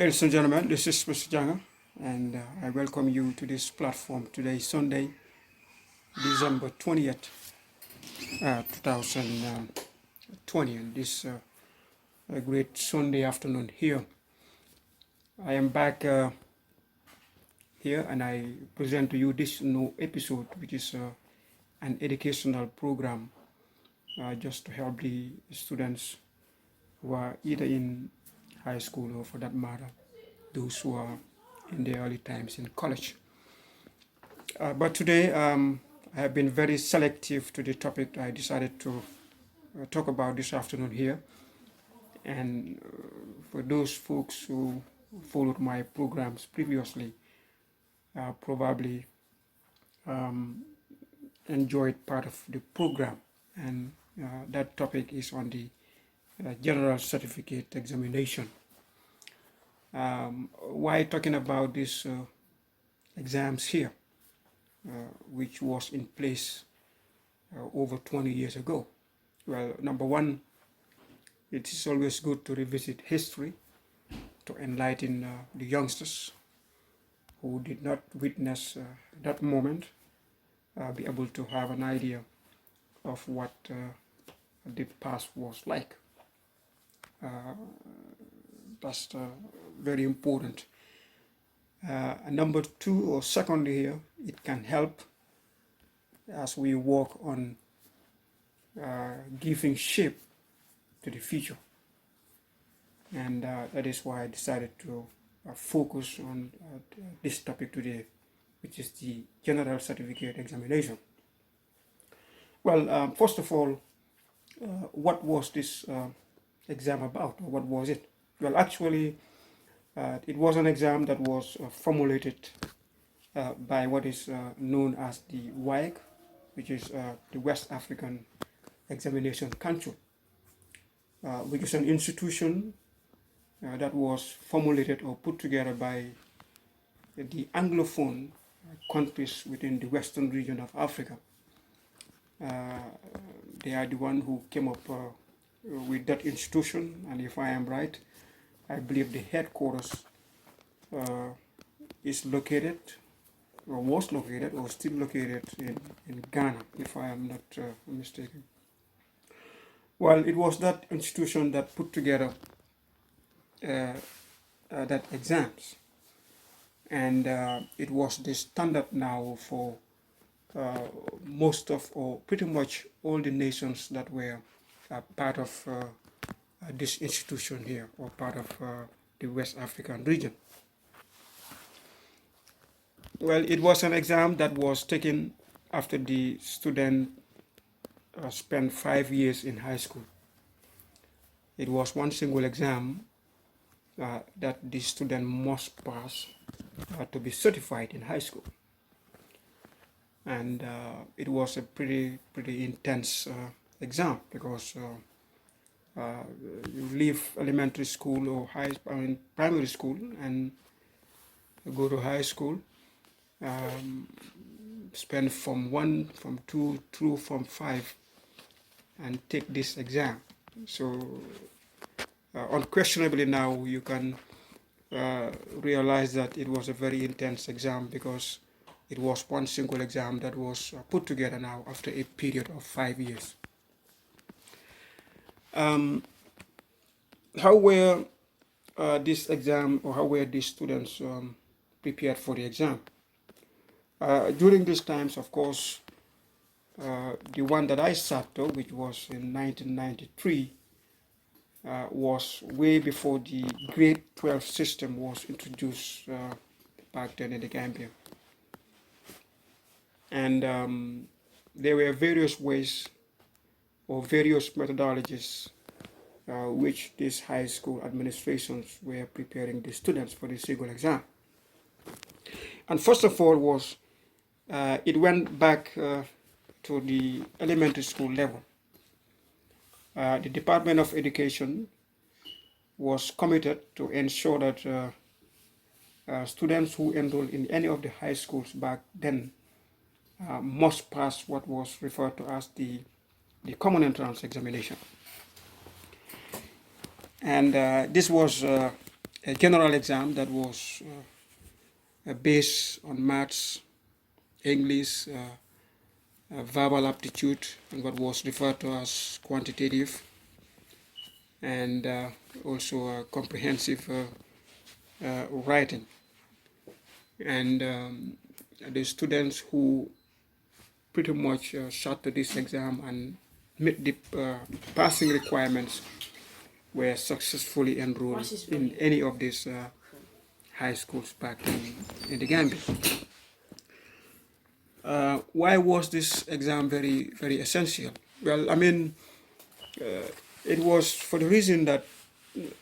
Ladies and gentlemen, this is Mr. Janga, and I welcome you to this platform today, Sunday, December 20th, 2020, and this a great Sunday afternoon here. I am back here and I present to you this new episode, which is an educational program just to help the students who are either in high school or, for that matter, those who are in the early times in college. But today I have been very selective to the topic I decided to talk about this afternoon here. And for those folks who followed my programs previously, probably enjoyed part of the program. And that topic is on the General Certificate Examination. Why talking about these exams here, which was in place over 20 years ago? Well, number one, it is always good to revisit history to enlighten the youngsters who did not witness that moment, be able to have an idea of what the past was like. That's very important. Number two, or secondly here, it can help as we work on giving shape to the future. And that is why I decided to focus on this topic today, which is the General Certificate Examination. Well, first of all, what was this exam about, or what was it? Well, actually, it was an exam that was formulated by what is known as the WAEC, which is the West African Examination Council, which is an institution that was formulated or put together by the Anglophone countries within the Western region of Africa. They are the one who came up with that institution, and if I am right, I believe the headquarters is located, or was located, or still located in Ghana, if I am not mistaken. Well, it was that institution that put together that exams, and it was the standard now for most of, or pretty much all the nations that were part of this institution here, or part of the West African region. Well, it was an exam that was taken after the student spent 5 years in high school. It was one single exam that the student must pass to be certified in high school. And it was a pretty intense exam, because you leave elementary school or primary school and go to high school, spend from 1, from 2 through from 5, and take this exam. So unquestionably now you can realize that it was a very intense exam, because it was one single exam that was put together now after a period of 5 years. How were this exam, or how were these students prepared for the exam? During these times, of course, the one that I sat to, which was in 1993, was way before the grade 12 system was introduced back then in the Gambia. And there were various ways or various methodologies which these high school administrations were preparing the students for the single exam. And first of all was, it went back to the elementary school level. The Department of Education was committed to ensure that students who enroll in any of the high schools back then must pass what was referred to as the Common Entrance Examination. And this was a general exam that was based on maths, English, verbal aptitude, and what was referred to as quantitative, and also comprehensive writing. And the students who pretty much sat to this exam and met the passing requirements were successfully enrolled in any of these high schools back in the Gambia. Why was this exam very, very essential? Well, I mean, it was for the reason that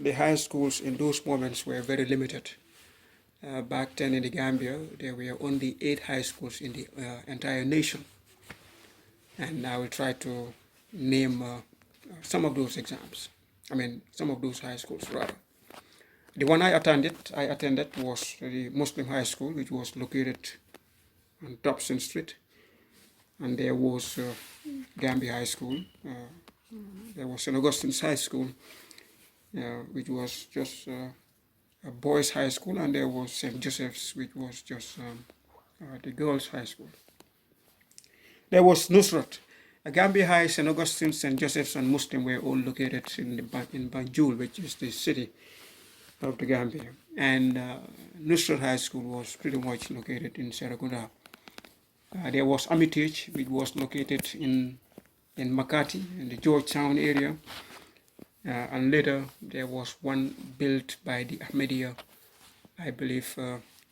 the high schools in those moments were very limited. Back then in the Gambia, there were only 8 high schools in the entire nation. And I will try to name some of those exams. I mean, some of those high schools, rather. The one I attended was the Muslim High School, which was located on Dobson Street. And there was Gambia High School. There was St. Augustine's High School, which was just a boys' high school, and there was St. Joseph's, which was just the girls' high school. There was Nusrat. Gambia High, St. Augustine, St. Joseph's, and Muslim were all located in Banjul, which is the city of the Gambia. And Nusrat High School was pretty much located in Serekunda. There was Armitage, which was located in Makati, in the Georgetown area. And later, there was one built by the Ahmadiyya, I believe,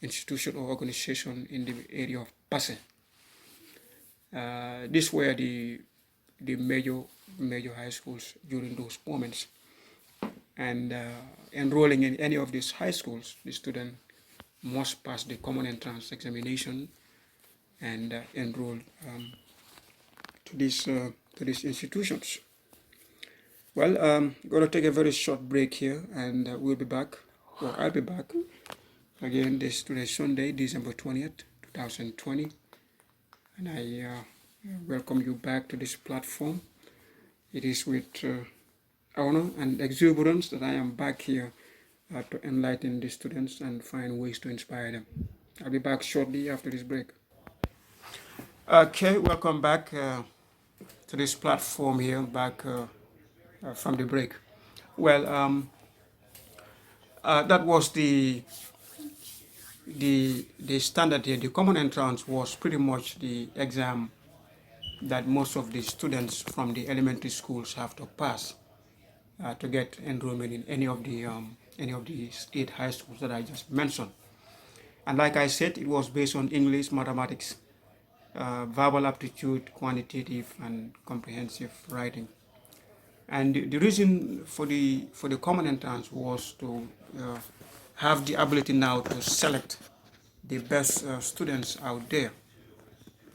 institution or organization in the area of Pase. These were the major high schools during those moments. And enrolling in any of these high schools, the student must pass the common entrance examination and enroll to these institutions. Well, I'm going to take a very short break here, and we'll be back, or I'll be back again today, Sunday, December 20th, 2020. And I welcome you back to this platform. It is with honor and exuberance that I am back here to enlighten the students and find ways to inspire them. I'll be back shortly after this break. Okay, welcome back to this platform here, back from the break. Well, that was the standard here. The common entrance was pretty much the exam that most of the students from the elementary schools have to pass to get enrollment in any of the 8 high schools that I just mentioned. And like I said, it was based on English, mathematics, verbal aptitude, quantitative, and comprehensive writing. And the reason for the common entrance was to have the ability now to select the best students out there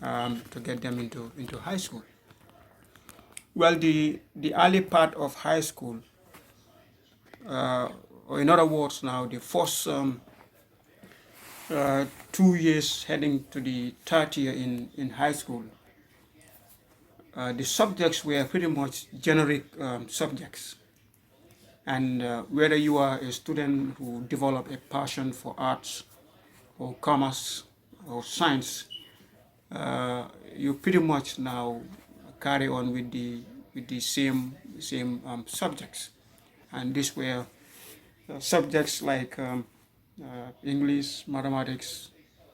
to get them into high school. Well, the early part of high school, or in other words now, the first 2 years heading to the third year in high school, the subjects were pretty much generic subjects. And whether you are a student who developed a passion for arts or commerce or science, you pretty much now carry on with the same subjects. And these were subjects like English, mathematics,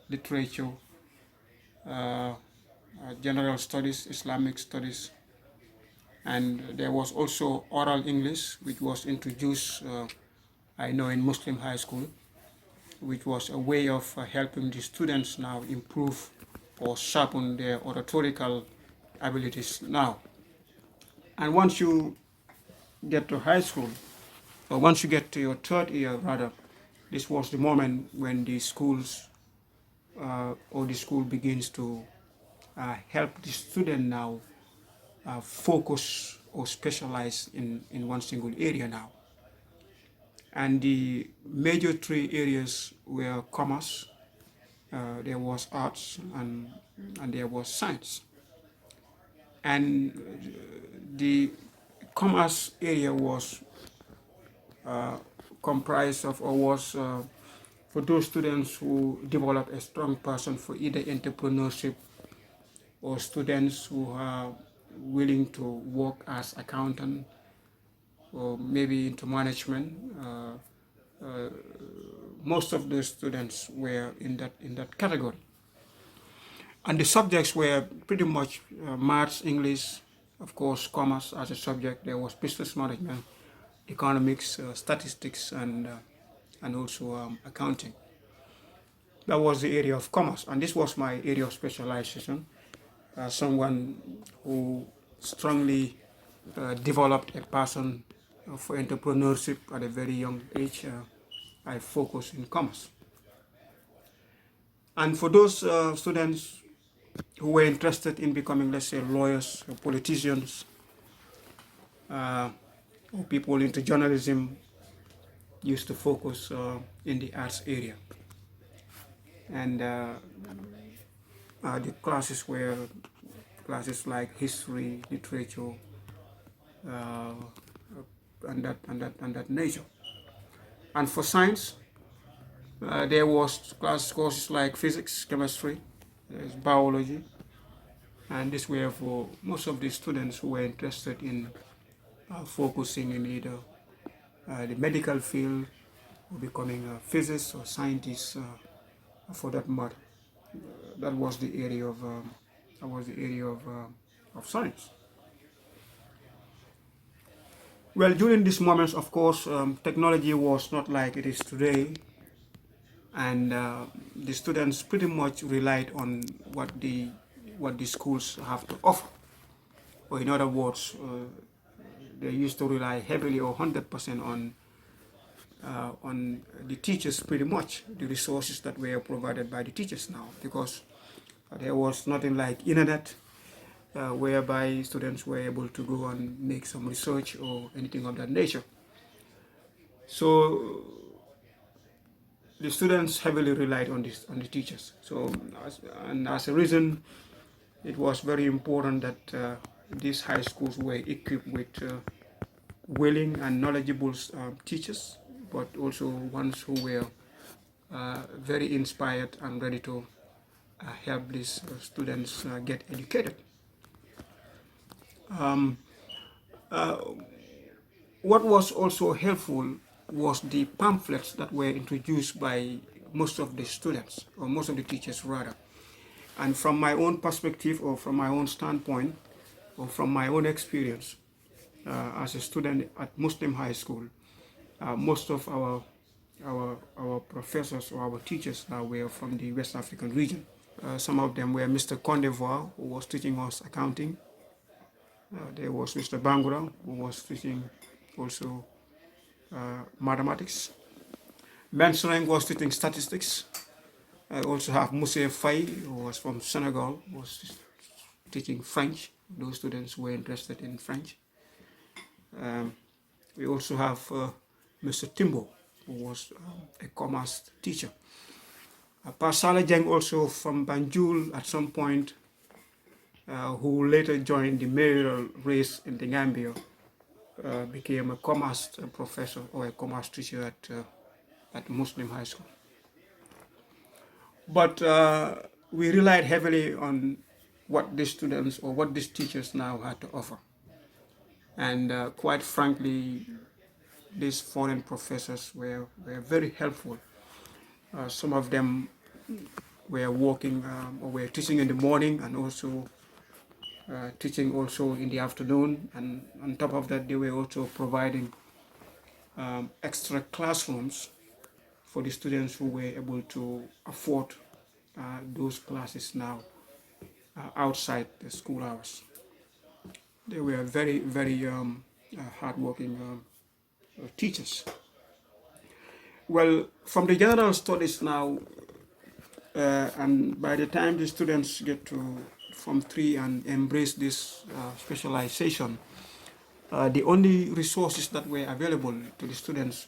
literature, general studies, Islamic studies, and there was also oral English, which was introduced, I know, in Muslim high school, which was a way of helping the students now improve or sharpen their oratorical abilities now. And once you get to high school, or once you get to your third year rather, this was the moment when the schools or the school begins to help the student now focus or specialize in one single area now. And the major 3 areas were commerce, there was arts, and there was science. And the commerce area was comprised of, or was for those students who develop a strong passion for either entrepreneurship, or students who are willing to work as accountant or maybe into management. Most of those students were in that category, and the subjects were pretty much maths, English, of course, commerce as a subject. There was business management, economics, statistics, and also accounting. That was the area of commerce, and this was my area of specialization. Someone who strongly developed a passion for entrepreneurship at a very young age. I focused in commerce. And for those students who were interested in becoming, let's say, lawyers or politicians, or people into journalism, used to focus in the arts area. And the classes were classes like history, literature, and that nature. And for science, there was courses like physics, chemistry, biology, and this were for most of the students who were interested in focusing in either the medical field or becoming a physicist or scientist, for that matter. That was the area of science. Well, during these moments, of course, technology was not like it is today, and the students pretty much relied on what the schools have to offer. Or in other words, they used to rely heavily or 100% on the teachers, pretty much the resources that were provided by the teachers now, because there was nothing like internet, whereby students were able to go and make some research or anything of that nature. So the students heavily relied on the teachers. So as a reason, it was very important that these high schools were equipped with willing and knowledgeable teachers, but also ones who were very inspired and ready to help these students get educated. What was also helpful was the pamphlets that were introduced by most of the students, or most of the teachers rather. And from my own perspective, or from my own standpoint, or from my own experience as a student at Muslim High School, most of our professors or our teachers were from the West African region. Some of them were Mr. Condevoir, who was teaching us accounting. There was Mr. Bangura, who was teaching also mathematics. Mensuring was teaching statistics. I also have Mousse Faye, who was from Senegal, who was teaching French, those students who were interested in French. We also have Mr. Timbo, who was a commerce teacher. Pasala Jeng, also from Banjul at some point, who later joined the mayoral race in the Gambia, became a commerce professor or a commerce teacher at Muslim High School. But we relied heavily on what these students or what these teachers now had to offer. And quite frankly, these foreign professors were very helpful. Some of them were working or were teaching in the morning, and also teaching also in the afternoon. And on top of that, they were also providing extra classrooms for the students who were able to afford those classes now outside the school hours. They were very, very hardworking teachers. Well, from the general studies now, and by the time the students get to Form 3 and embrace this specialization, the only resources that were available to the students,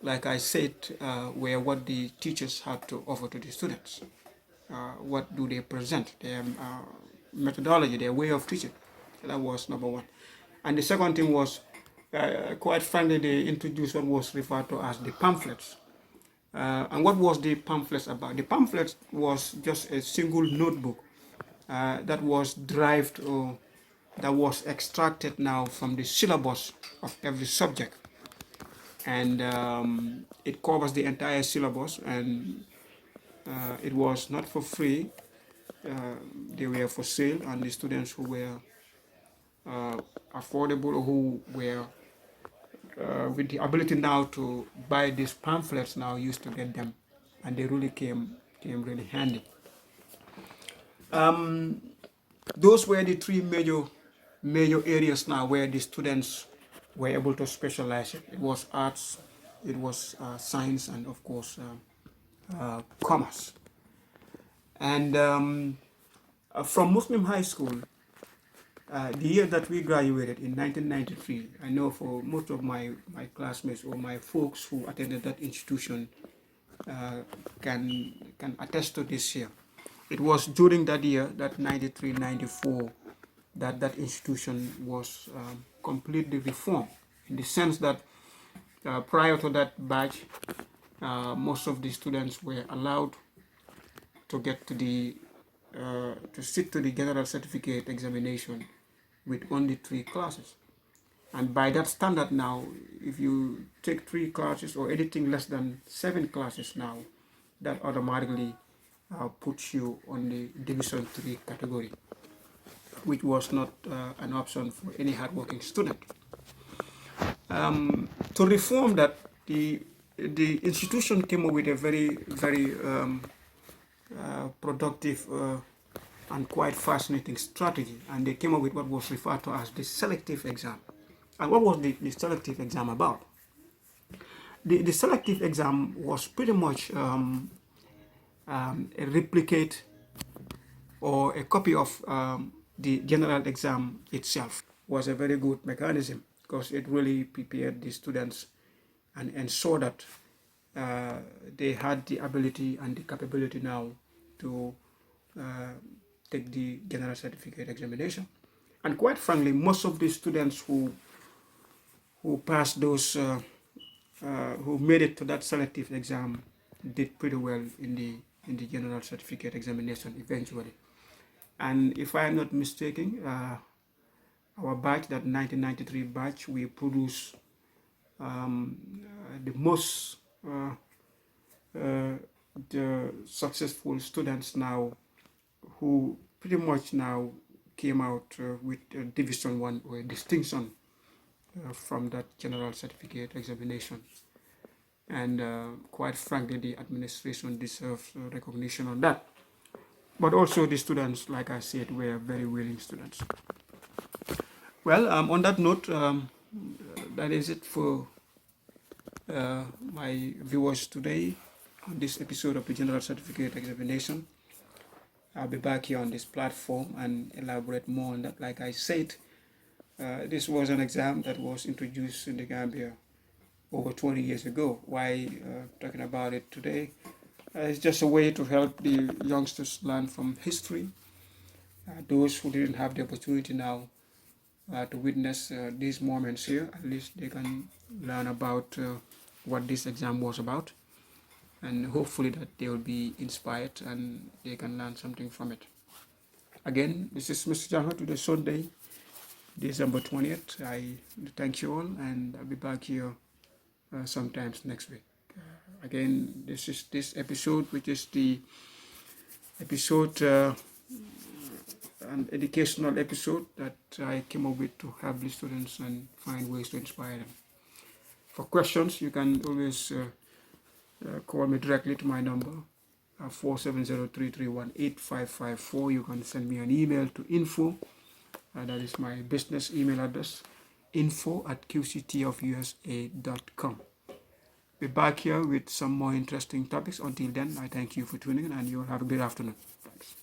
like I said, were what the teachers had to offer to the students. What do they present? Their methodology, their way of teaching. That was number one. And the second thing was quite frankly, they introduced what was referred to as the pamphlets. And what was the pamphlets about? The pamphlets was just a single notebook that was derived or that was extracted now from the syllabus of every subject. And it covers the entire syllabus, and it was not for free. They were for sale, and the students who were affordable, who were with the ability now to buy these pamphlets now used to get them, and they really came really handy. Those were the three major areas now where the students were able to specialize. It was arts, it was science, and of course commerce. And from Muslim High School, the year that we graduated in 1993, I know for most of my classmates or my folks who attended that institution can attest to this year. It was during that year, that 93, 94, that institution was completely reformed, in the sense that prior to that batch, most of the students were allowed to get to the to sit to the general certificate examination with only 3 classes. And by that standard now, if you take 3 classes or anything less than 7 classes now, that automatically puts you on the Division 3 category, which was not an option for any hardworking student. To reform that, the institution came up with a very productive and quite fascinating strategy, and they came up with what was referred to as the selective exam. And what was the selective exam about? The selective exam was pretty much a replicate or a copy of the general exam itself. Was a very good mechanism because it really prepared the students and ensured that they had the ability and the capability now to take the general certificate examination. And quite frankly, most of the students who passed those, who made it to that selective exam, did pretty well in the general certificate examination eventually. And if I am not mistaken, our batch, that 1993 batch, we produced the most the successful students now, who pretty much now came out with Division 1 or a distinction from that general certificate examination. And quite frankly, the administration deserves recognition on that. But also the students, like I said, were very willing students. Well, on that note, that is it for my viewers today on this episode of the General Certificate Examination. I'll be back here on this platform and elaborate more on that. Like I said, this was an exam that was introduced in the Gambia over 20 years ago. Why talking about it today? It's just a way to help the youngsters learn from history. Those who didn't have the opportunity now to witness these moments here, at least they can learn about what this exam was about, and hopefully that they will be inspired and they can learn something from it. Again, this is Mr. Janho today, Sunday, December 20th. I thank you all, and I'll be back here sometimes next week. Again, this is this episode, which is the episode, an educational episode that I came up with to help the students and find ways to inspire them. For questions, you can always call me directly to my number, 470-331-8554. You can send me an email to info, that is my business email address, info@qctusa.com. Be back here with some more interesting topics. Until then, I thank you for tuning in, and you will have a good afternoon. Thanks.